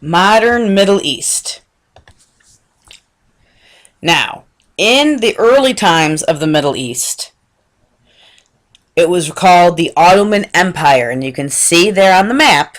Modern Middle East. Now, in the early times of the Middle East, it was called the Ottoman Empire, and you can see there on the map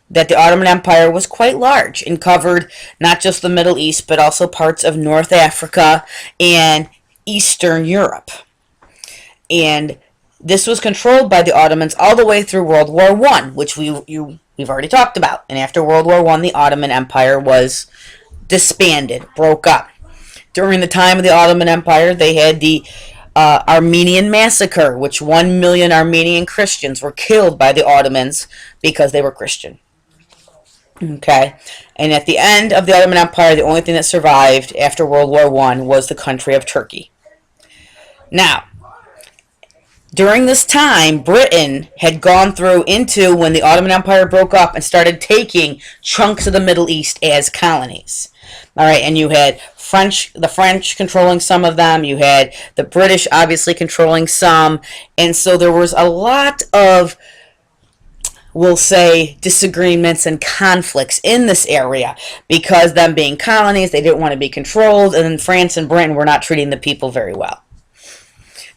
that the Ottoman Empire was quite large and covered not just the Middle East, but also parts of North Africa and Eastern Europe. And this was controlled by the Ottomans all the way through World War I, which we've already talked about. And after World War I, the Ottoman Empire was disbanded, broke up. During the time of the Ottoman Empire, they had the Armenian Massacre, which 1 million Armenian Christians were killed by the Ottomans because they were Christian. Okay, and at the end of the Ottoman Empire, the only thing that survived after World War I was the country of Turkey. Now, during this time, Britain had gone through into when the Ottoman Empire broke up and started taking chunks of the Middle East as colonies. All right, and you had the French controlling some of them. You had the British obviously controlling some, and so there was a lot of, we'll say, disagreements and conflicts in this area because them being colonies, they didn't want to be controlled, and then France and Britain were not treating the people very well.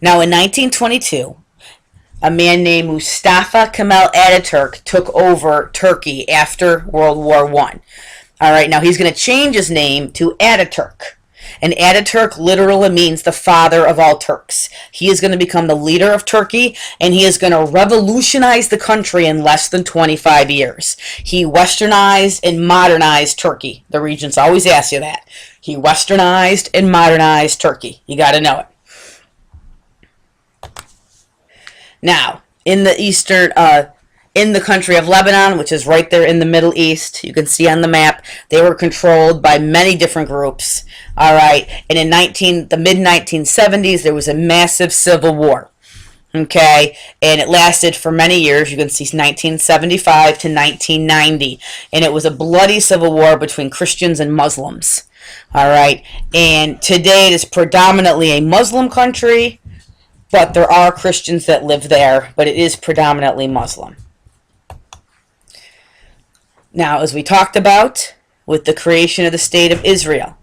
Now, in 1922, a man named Mustafa Kemal Ataturk took over Turkey after World War I. All right, now he's going to change his name to Ataturk. And Ataturk literally means the father of all Turks. He is going to become the leader of Turkey, and he is going to revolutionize the country in less than 25 years. He westernized and modernized Turkey. The Regents always ask you that. He westernized and modernized Turkey. You got to know it. Now, in the country of Lebanon, which is right there in the Middle East, you can see on the map, they were controlled by many different groups. All right, and in the mid-1970s, there was a massive civil war. Okay, and it lasted for many years. You can see 1975 to 1990, and it was a bloody civil war between Christians and Muslims. All right, and today it is predominantly a Muslim country, but there are Christians that live there, but it is predominantly Muslim. Now, as we talked about with the creation of the State of Israel,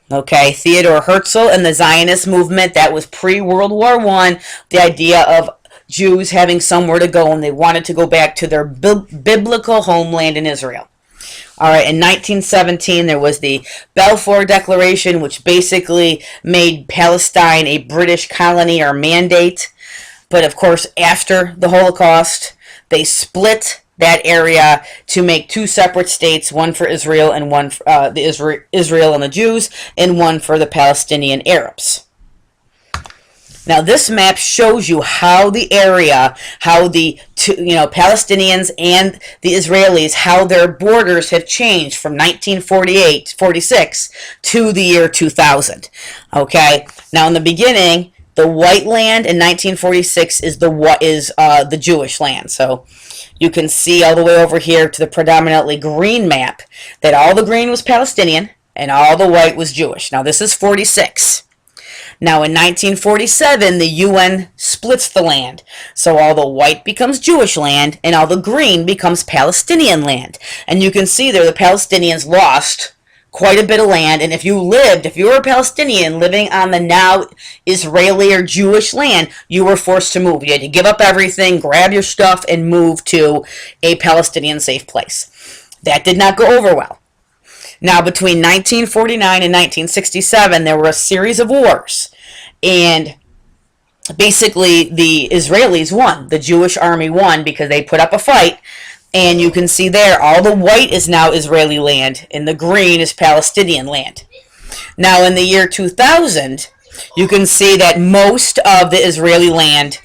okay, Theodor Herzl and the Zionist movement, that was pre-World War I, the idea of Jews having somewhere to go, and they wanted to go back to their biblical homeland in Israel. All right, in 1917, there was the Balfour Declaration, which basically made Palestine a British colony or mandate. But of course, after the Holocaust, they split that area to make two separate states, one for Israel and one for Israel and the Jews, and one for the Palestinian Arabs. Now, this map shows you how the area, how the Palestinians and the Israelis, how their borders have changed from 1946 to the year 2000. Okay. Now, in the beginning, the white land in 1946 is the Jewish land. So you can see all the way over here to the predominantly green map that all the green was Palestinian and all the white was Jewish. Now, this is 46. Now, in 1947, the UN splits the land. So all the white becomes Jewish land, and all the green becomes Palestinian land. And you can see there the Palestinians lost quite a bit of land. And if you were a Palestinian living on the now Israeli or Jewish land, you were forced to move. You had to give up everything, grab your stuff, and move to a Palestinian safe place. That did not go over well. Now, between 1949 and 1967, there were a series of wars. And basically, the Israelis won. The Jewish army won because they put up a fight. And you can see there, all the white is now Israeli land, and the green is Palestinian land. Now, in the year 2000, you can see that most of the Israeli land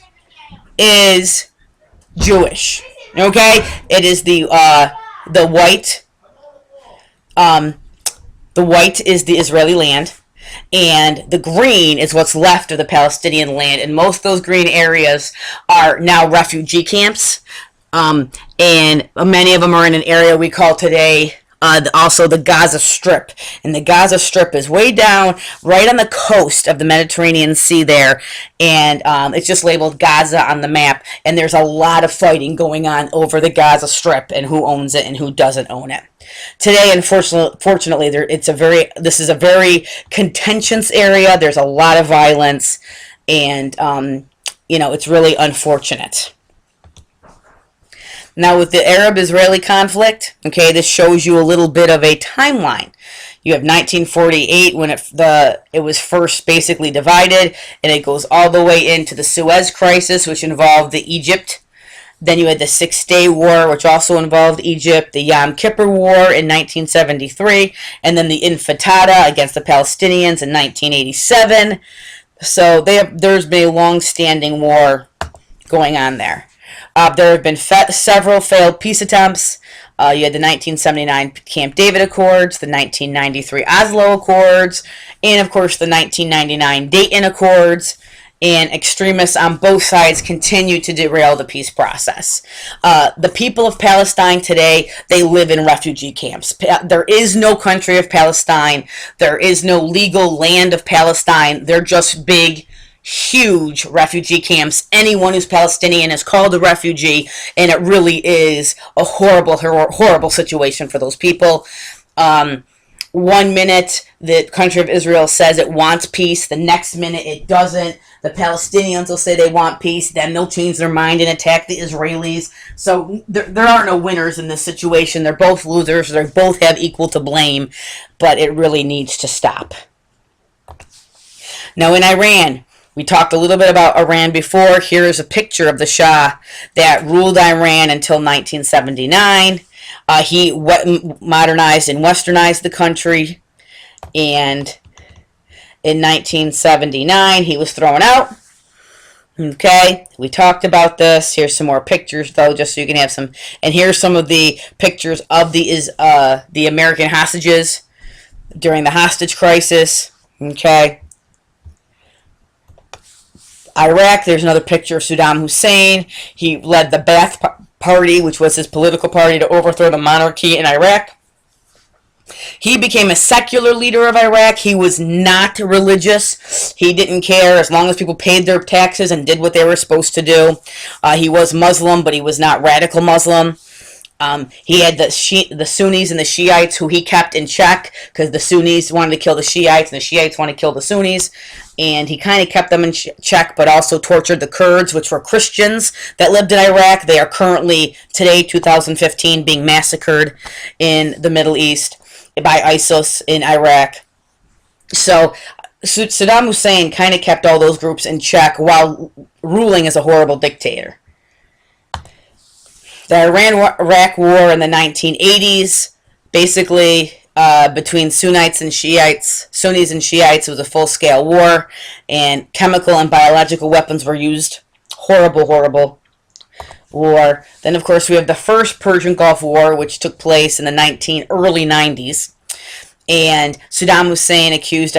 is Jewish. Okay? It is the white... the white is the Israeli land, and the green is what's left of the Palestinian land, and most of those green areas are now refugee camps, and many of them are in an area we call today Also the Gaza Strip. And the Gaza Strip is way down, right on the coast of the Mediterranean Sea there. And it's just labeled Gaza on the map. And there's a lot of fighting going on over the Gaza Strip and who owns it and who doesn't own it. Today, unfortunately, this is a very contentious area. There's a lot of violence, and it's really unfortunate. Now, with the Arab-Israeli conflict, okay, this shows you a little bit of a timeline. You have 1948 when it was first basically divided, and it goes all the way into the Suez Crisis, which involved Egypt. Then you had the Six-Day War, which also involved Egypt, the Yom Kippur War in 1973, and then the Intifada against the Palestinians in 1987. So there's been a long-standing war going on there. There have been several failed peace attempts. You had the 1979 Camp David Accords, the 1993 Oslo Accords, and of course the 1999 Dayton Accords. And extremists on both sides continue to derail the peace process. The people of Palestine today, they live in refugee camps. There is no country of Palestine. There is no legal land of Palestine. They're just big, huge refugee camps. Anyone who's Palestinian is called a refugee, and it really is a horrible, horrible situation for those people. 1 minute, the country of Israel says it wants peace. The next minute, it doesn't. The Palestinians will say they want peace. Then they'll change their mind and attack the Israelis. So there are no winners in this situation. They're both losers. They both have equal to blame. But it really needs to stop. Now, in Iran, we talked a little bit about Iran before. Here is a picture of the Shah that ruled Iran until 1979. He modernized and westernized the country, and in 1979 he was thrown out. Okay, we talked about this. Here's some more pictures, though, just so you can have some. And here's some of the pictures of the American hostages during the hostage crisis. Okay. Iraq, there's another picture of Saddam Hussein. He led the Ba'ath Party, which was his political party, to overthrow the monarchy in Iraq. He became a secular leader of Iraq. He was not religious. He didn't care as long as people paid their taxes and did what they were supposed to do. He was Muslim, but he was not radical Muslim. He had the Sunnis and the Shiites who he kept in check, because the Sunnis wanted to kill the Shiites and the Shiites wanted to kill the Sunnis, and he kind of kept them in check, but also tortured the Kurds, which were Christians that lived in Iraq. They are currently, today, 2015, being massacred in the Middle East by ISIS in Iraq. So Saddam Hussein kind of kept all those groups in check while ruling as a horrible dictator. The Iran-Iraq War in the 1980s, basically between Sunnis and Shiites, it was a full-scale war, and chemical and biological weapons were used. Horrible, horrible war. Then, of course, we have the first Persian Gulf War, which took place in the early 90s, and Saddam Hussein accused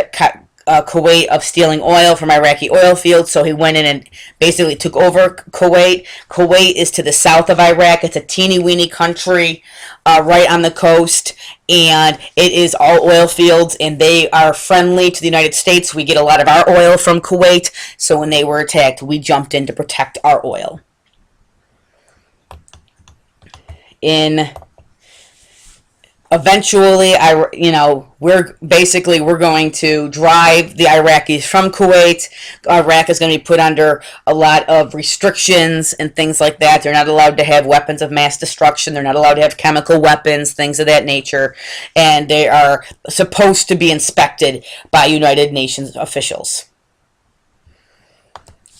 Kuwait of stealing oil from Iraqi oil fields, so he went in and basically took over Kuwait. Kuwait is to the south of Iraq. It's a teeny-weeny country right on the coast, and it is all oil fields, and they are friendly to the United States. We get a lot of our oil from Kuwait, so when they were attacked, we jumped in to protect our oil. Eventually, we're going to drive the Iraqis from Kuwait. Iraq is going to be put under a lot of restrictions and things like that. They're not allowed to have weapons of mass destruction. They're not allowed to have chemical weapons, things of that nature. And they are supposed to be inspected by United Nations officials.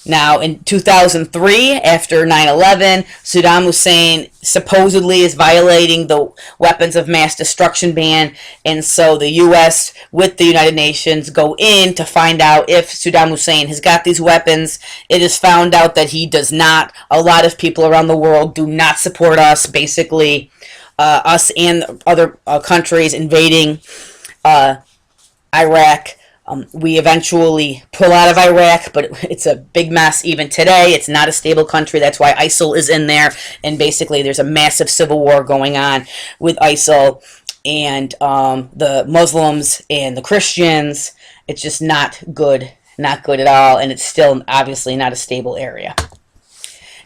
Now, in 2003, after 9/11, Saddam Hussein supposedly is violating the weapons of mass destruction ban, and so the U.S. with the United Nations go in to find out if Saddam Hussein has got these weapons. It is found out that he does not. A lot of people around the world do not support us, basically, us and other countries invading Iraq. We eventually pull out of Iraq, but it's a big mess even today. It's not a stable country. That's why ISIL is in there. And basically, there's a massive civil war going on with ISIL and the Muslims and the Christians. It's just not good, not good at all, and it's still obviously not a stable area.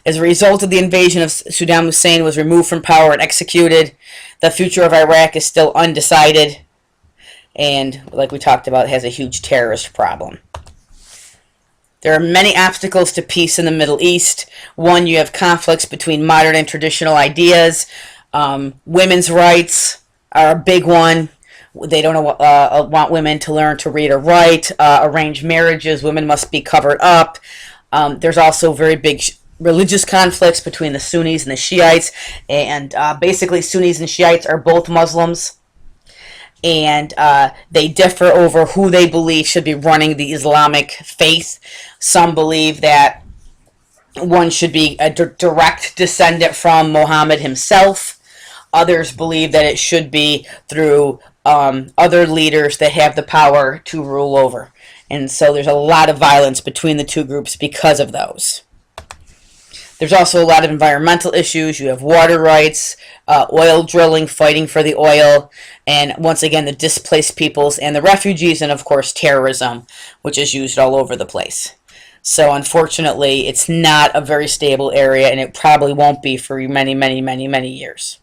As a result of the invasion of Saddam Hussein was removed from power and executed, the future of Iraq is still undecided, and like we talked about, it has a huge terrorist problem. There are many obstacles to peace in the Middle East. One, you have conflicts between modern and traditional ideas. Women's rights are a big one. They don't want women to learn to read or write. Arranged marriages, women must be covered up. There's also very big religious conflicts between the Sunnis and the Shiites. And basically, Sunnis and Shiites are both Muslims. And they differ over who they believe should be running the Islamic faith. Some believe that one should be a direct descendant from Muhammad himself. Others believe that it should be through other leaders that have the power to rule over. And so there's a lot of violence between the two groups because of those. There's also a lot of environmental issues. You have water rights, oil drilling, fighting for the oil, and once again, the displaced peoples and the refugees, and of course, terrorism, which is used all over the place. So unfortunately, it's not a very stable area, and it probably won't be for many, many, many, many years.